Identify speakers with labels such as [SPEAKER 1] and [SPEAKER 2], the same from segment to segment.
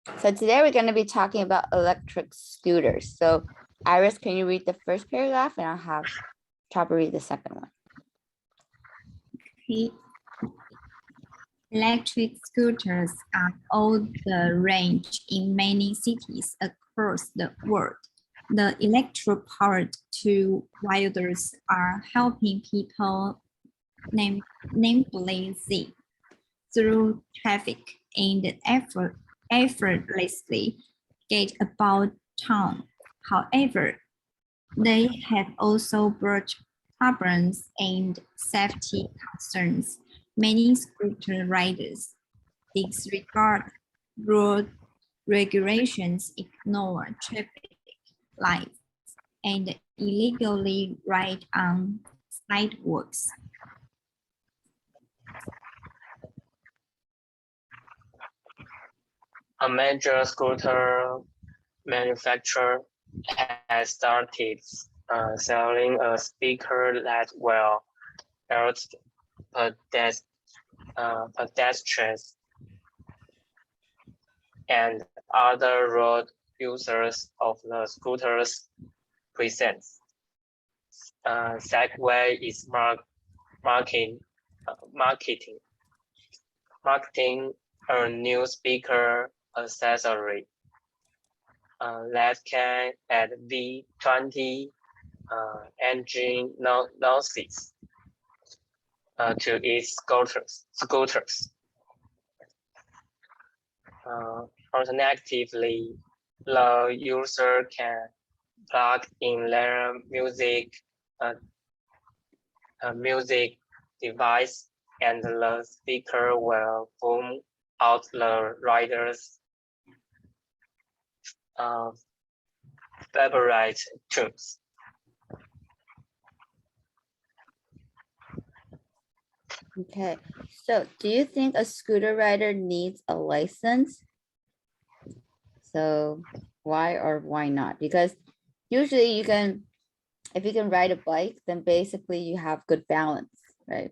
[SPEAKER 1] So today we're going to be talking about electric scooters. So Iris, can you read the first paragraph and I'll have Chopper read the second one.
[SPEAKER 2] Okay. Electric scooters are all the rage in many cities across the world. The electric-powered two-wheelers are helping people namely zip through traffic and effortlessly get about town. However, they have also brought problems and safety concerns. Many scooter riders disregard road regulations, ignore traffic lights, and illegally ride on sidewalks.
[SPEAKER 3] A major scooter manufacturer has started selling a speaker that will alert pedestrians and other road users of the scooter's presence. Segway is marketing a new speaker accessory that can add V20 engine noises to its scooters. Alternatively, the user can plug in their music device, and the speaker will boom out the rider's favorite tunes.
[SPEAKER 1] Okay, so do you think a scooter rider needs a license? So why or why not? Because usually if you can ride a bike, then basically you have good balance, right?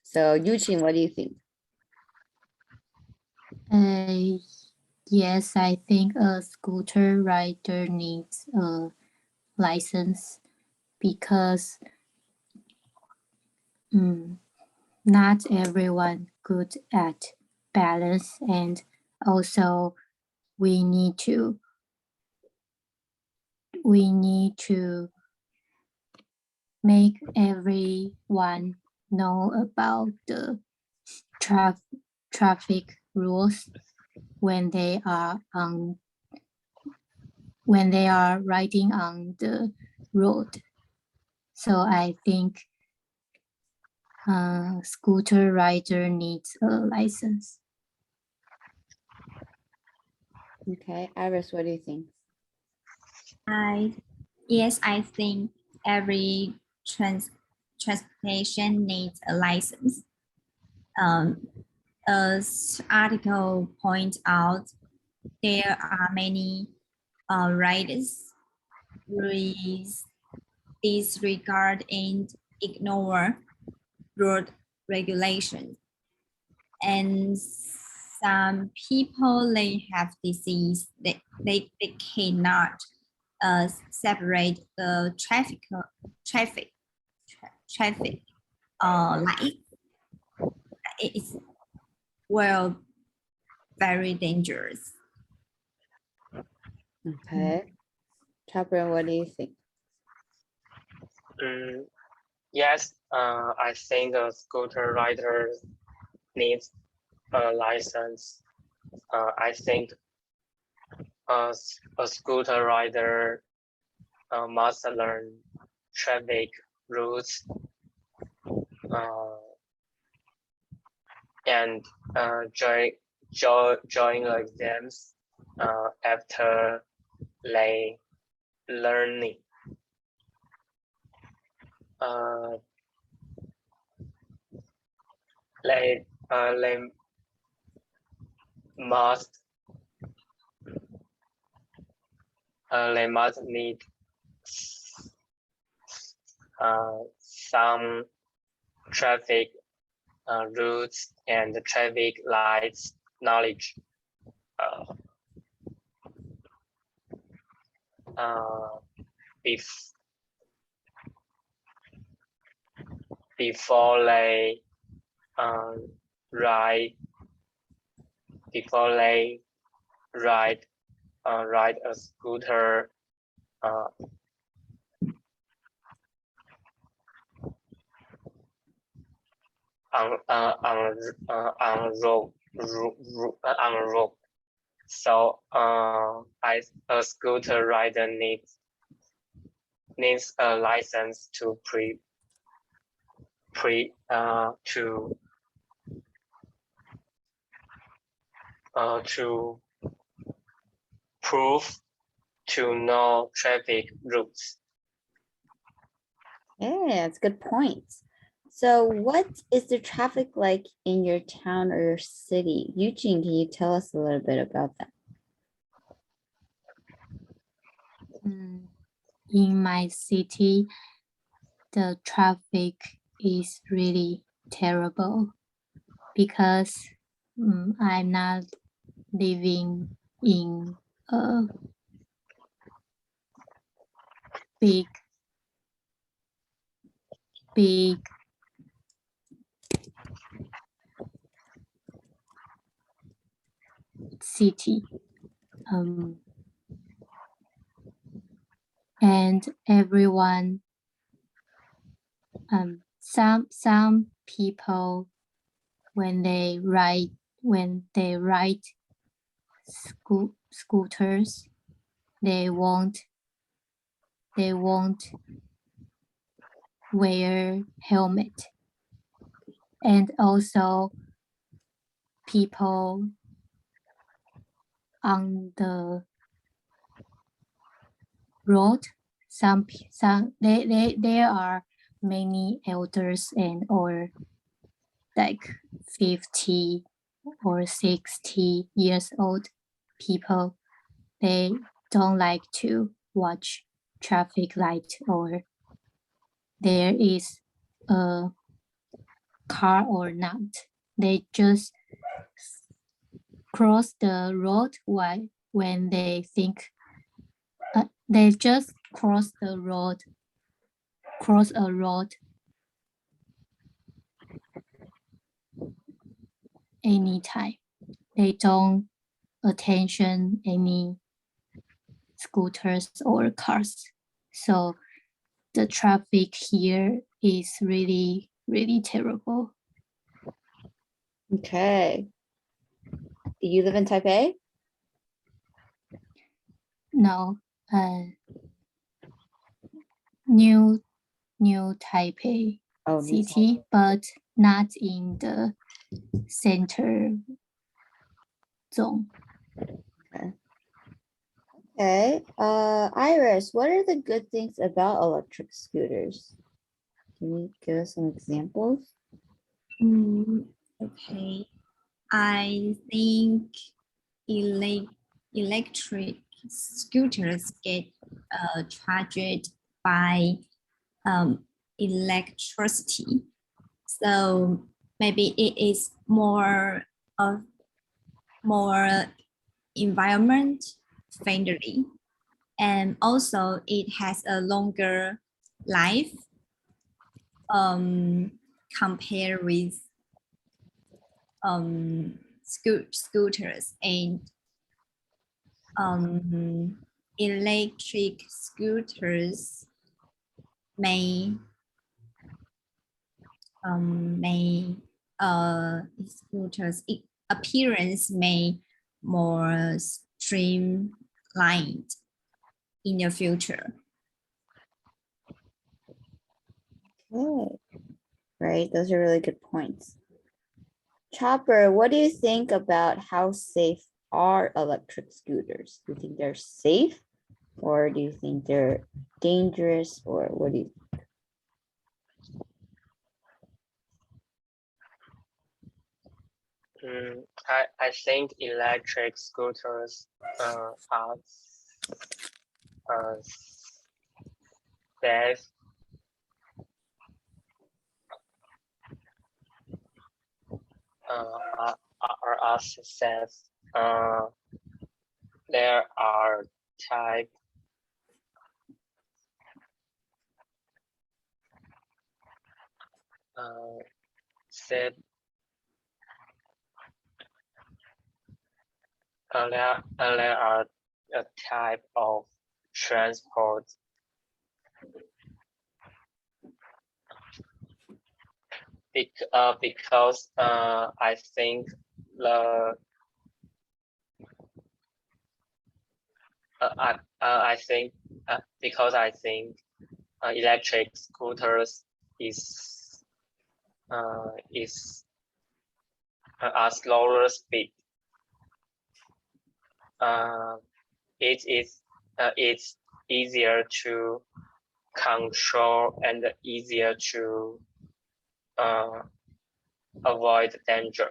[SPEAKER 1] So Yuqing, what do you think?
[SPEAKER 4] Yes, I think a scooter rider needs a license because not everyone good at balance, and also we need to make everyone know about the traffic rules when they are riding on the road. So I think scooter rider needs a license.
[SPEAKER 1] Okay, Iris, what do you think?
[SPEAKER 2] Yes, I think every transportation needs a license. As article points out, there are many riders who disregard and ignore road regulations, and some people, they have disease that they cannot separate the traffic light. It's very dangerous.
[SPEAKER 1] Okay, Chopper, what do you think?
[SPEAKER 3] Yes, I think a scooter rider needs a license. I think a scooter rider must learn traffic rules and join exams after they learning. They must need some traffic routes and traffic lights knowledge. bef- before they ride ride a scooter on road. So a scooter rider needs a license to prove to know traffic routes.
[SPEAKER 1] Yeah, that's a good point. So what is the traffic like in your town or your city? Eugene, can you tell us a little bit about that?
[SPEAKER 4] In my city, the traffic is really terrible because I'm not living in a big city. And everyone, some people when they ride scooters, they won't wear helmet, and also people on the road, there are many elders and or like 50 or 60 years old people. They don't like to watch traffic light or there is a car or not. They just cross the road when they think they just cross a road anytime. They don't attention any scooters or cars. So the traffic here is really, really terrible.
[SPEAKER 1] Okay. Do you live in Taipei?
[SPEAKER 4] No, New Taipei city, but not in the center zone.
[SPEAKER 1] Okay. Iris, what are the good things about electric scooters? Can you give us some examples?
[SPEAKER 2] Okay, I think electric scooters get charged by electricity, so maybe it is more environment friendly, and also it has a longer life compared with scooters, and electric scooters may scooters appearance may more streamlined in the future.
[SPEAKER 1] Okay. Right, those are really good points. Chopper, what do you think about how safe are electric scooters? Do you think they're safe, or do you think they're dangerous, or what do you think?
[SPEAKER 3] I think electric scooters are safe. Are also safe. There are said earlier are a type of transport because I think the because I think electric scooters is a slower speed. It's easier to control and easier to avoid danger.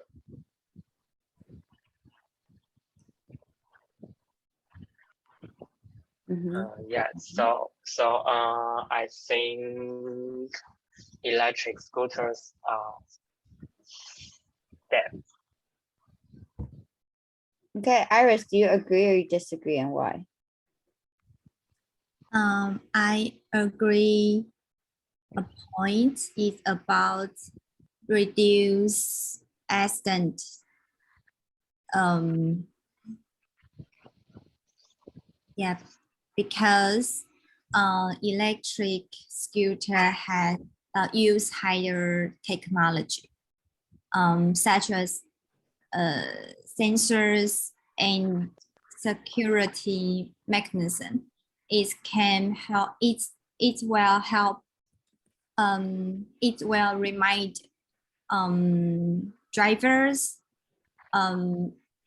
[SPEAKER 3] Yeah, so I think electric scooters are dead.
[SPEAKER 1] Okay, Iris, do you agree or you disagree, and why?
[SPEAKER 2] I agree. A point is about reduce accident. Yeah, because electric scooter has use higher technology, such as sensors and security mechanism. It can help. It will help. It will remind drivers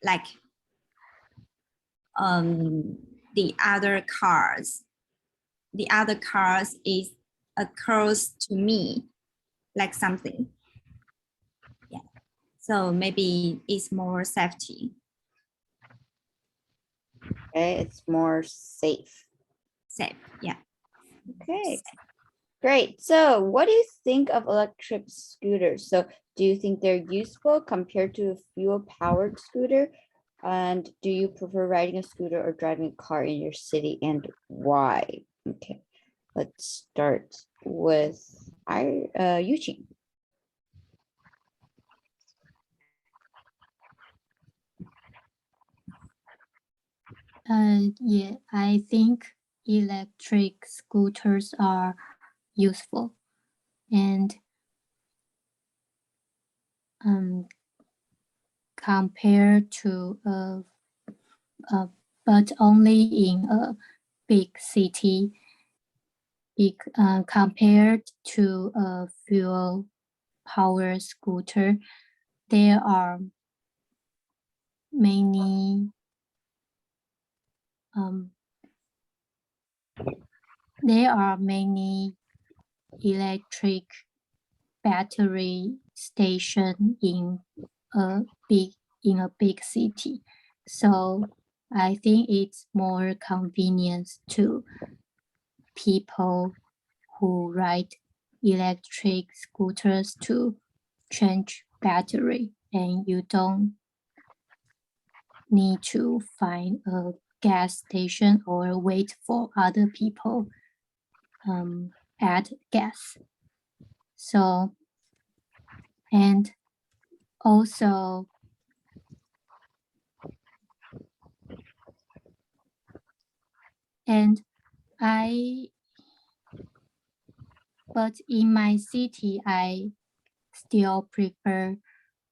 [SPEAKER 2] like the other cars is close to me, like something. Yeah, so maybe it's more safety.
[SPEAKER 1] Okay, it's more safe.
[SPEAKER 2] Safe, yeah.
[SPEAKER 1] Okay, great. So what do you think of electric scooters? So do you think they're useful compared to a fuel-powered scooter? And do you prefer riding a scooter or driving a car in your city, and why? Okay, let's start with Eugene.
[SPEAKER 4] Yeah, I think electric scooters are useful, and compared to but only in a big city. Compared to a fuel power scooter, there are many electric battery station in a big city. So I think it's more convenient to people who ride electric scooters to change battery, and you don't need to find a gas station or wait for other people add gas. So, and also but in my city, I still prefer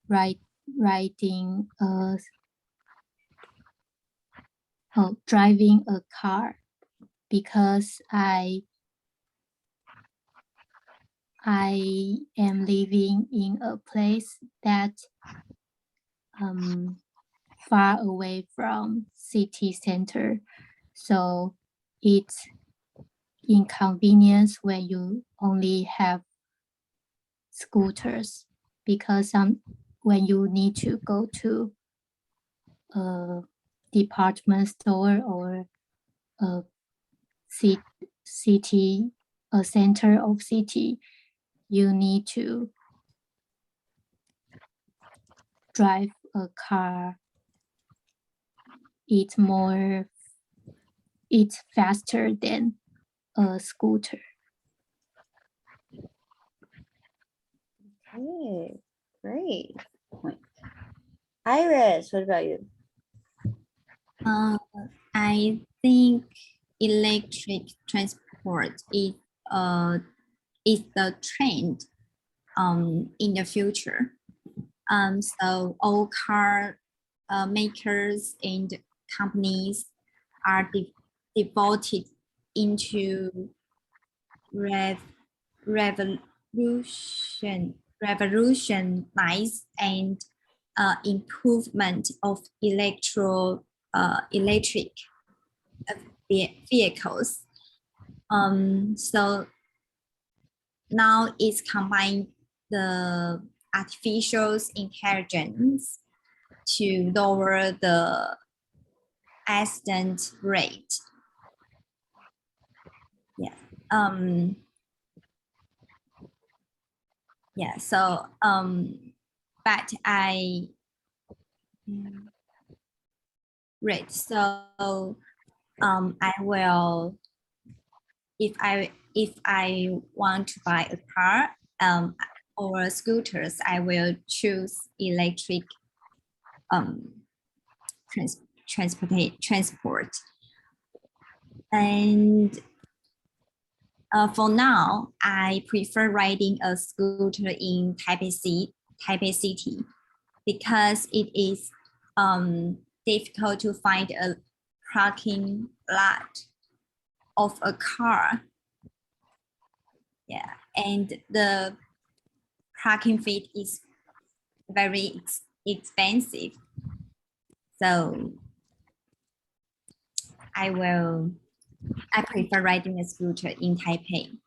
[SPEAKER 4] driving a car, because I am living in a place that far away from city center, so it's inconvenience when you only have scooters, because when you need to go to a department store or a center of city, you need to drive a car. It's faster than a scooter.
[SPEAKER 1] Okay, great point. Iris, what about you?
[SPEAKER 2] I think electric transport is the trend in the future. So all car makers and companies are devoted into revolutionize and improvement of electric vehicles. So now it's combined the artificial intelligence to lower the accident rate. Yeah. Yeah. So but right. So I will if I want to buy a car or scooters, I will choose electric transport. And for now, I prefer riding a scooter in Taipei City because it is difficult to find a parking lot of a car. Yeah, and the parking fee is very expensive. So I prefer riding a scooter in Taipei.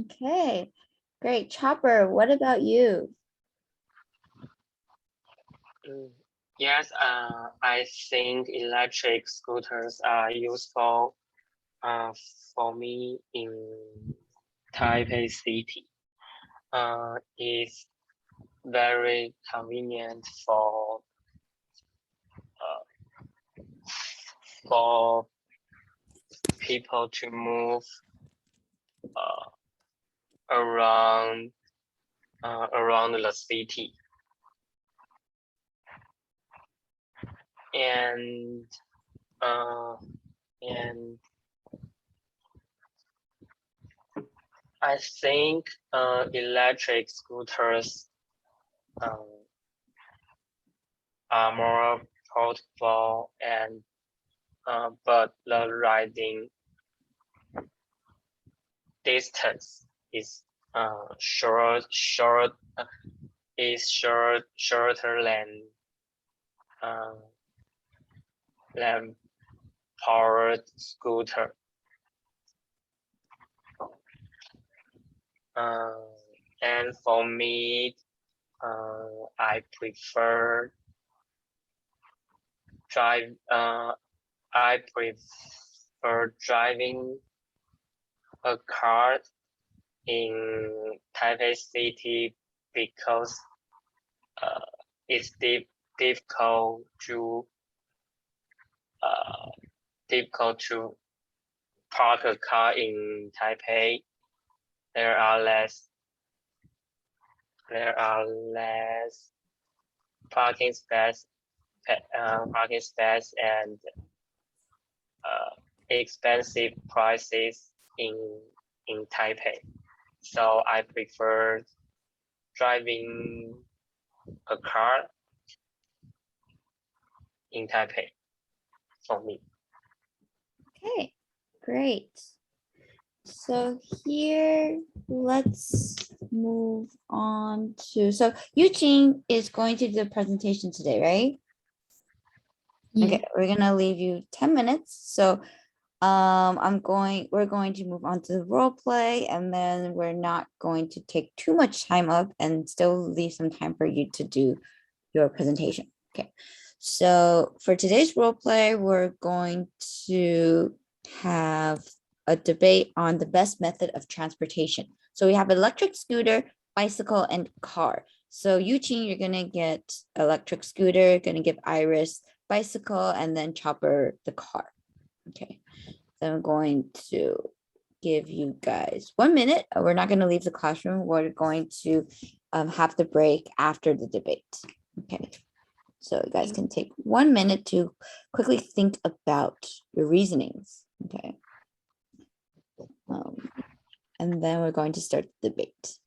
[SPEAKER 1] Okay, great. Chopper, what about you?
[SPEAKER 3] Yes, I think electric scooters are useful for me in Taipei City. It's very convenient for people to move around the city. And I think electric scooters are more portable and but the riding distance is shorter than powered scooter. And for me, I prefer driving a car in Taipei City because it's difficult to park a car in Taipei. There are less parking space and expensive prices in Taipei. So I prefer driving a car in Taipei for me.
[SPEAKER 1] Okay, great. So here, let's move on to, so Eugene is going to do the presentation today, right?
[SPEAKER 4] Yeah.
[SPEAKER 1] Okay, we're gonna leave you 10 minutes. So we're going to move on to the role play, and then we're not going to take too much time up and still leave some time for you to do your presentation. Okay, so for today's role play, we're going to have a debate on the best method of transportation. So we have electric scooter, bicycle, and car. So Eugene, you're gonna get electric scooter, gonna give Iris bicycle, and then Chopper the car. Okay, so I'm going to give you guys 1 minute. We're not going to leave the classroom. We're going to have the break after the debate. Okay. So you guys can take 1 minute to quickly think about your reasonings. Okay. And then we're going to start the debate.